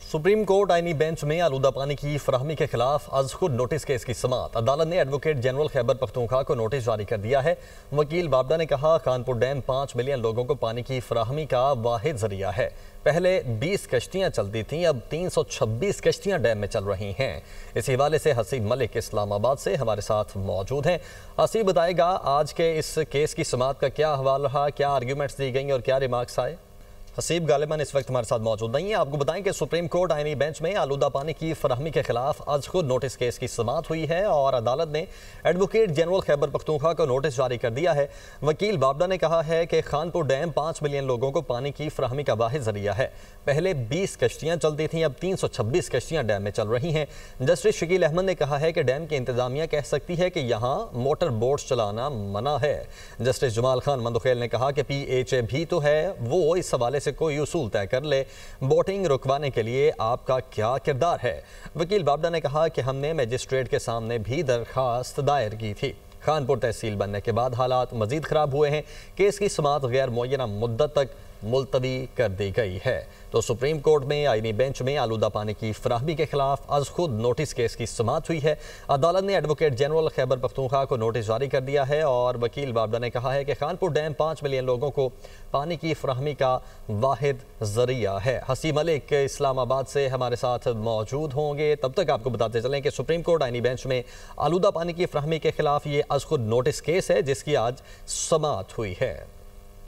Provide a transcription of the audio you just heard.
Supreme court आईनी bench में आलूदा पानी की फराहमी के खिलाफ आज खुद नोटिस केस की समाअत। अदालत ने एडवोकेट जनरल खैबर पख्तूनख्वा को नोटिस जारी कर दिया है। वकील बाबडा ने कहा, खानपुर डैम 5 मिलियन लोगों को पानी की फराहमी का वाहिद जरिया है। पहले 20 कश्तियां चलती थीं, अब 326 कश्तियां डैम में चल रही हैं। इस हवाले से हसीब मलिक इस्लामाबाद से हमारे साथ मौजूद हैं। हसीब, बताएगा आज के इस केस की समाअत का क्या हवाला रहा, क्या आर्ग्यूमेंट्स दी गई और क्या रिमार्क्स आए? हसीब गालिबन इस वक्त हमारे साथ मौजूद नहीं है। आपको बताएं कि सुप्रीम कोर्ट आईनी बेंच में आलूदा पानी की फराहमी के खिलाफ आज खुद नोटिस केस की समाअत हुई है और अदालत ने एडवोकेट जनरल खैबर पख्तूनख्वा को नोटिस जारी कर दिया है। वकील बाबडा ने कहा है कि खानपुर डैम 5 मिलियन लोगों को पानी की फराहमी का वाहिद जरिया है। पहले 20 कश्तियां चलती थीं, अब 326 कश्तियां डैम में चल रही हैं। जस्टिस शकील अहमद ने कहा है कि डैम की इंतजामिया कह सकती है कि यहाँ मोटर बोट्स चलाना मना है। जस्टिस जमाल खान मंदखेल ने कहा कि PHA भी तो है, वो इस हवाले से कोई उसूल तय कर ले। बोटिंग रुकवाने के लिए आपका क्या किरदार है? वकील बाबडा ने कहा कि हमने मजिस्ट्रेट के सामने भी दरखास्त दायर की थी। खानपुर तहसील बनने के बाद हालात मजीद खराब हुए हैं। केस की समाअत गैर मुअय्यना मुद्दत तक मुलतवी कर दी गई है। तो सुप्रीम कोर्ट में आईनी बेंच में आलूदा पानी की फराहमी के खिलाफ आज खुद नोटिस केस की समाअत हुई है। अदालत ने एडवोकेट जनरल खैबर पख्तूनख्वा को नोटिस जारी कर दिया है और वकील बाबडा ने कहा है कि खानपुर डैम 5 मिलियन लोगों को पानी की फराहमी का वाहिद जरिया है। हसीब मलिक इस्लामाबाद से हमारे साथ मौजूद होंगे। तब तक आपको बताते चलें कि सुप्रीम कोर्ट आईनी बेंच में आलूदा पानी की फराहमी के खिलाफ ये आज खुद नोटिस केस है जिसकी आज समाअत हुई है।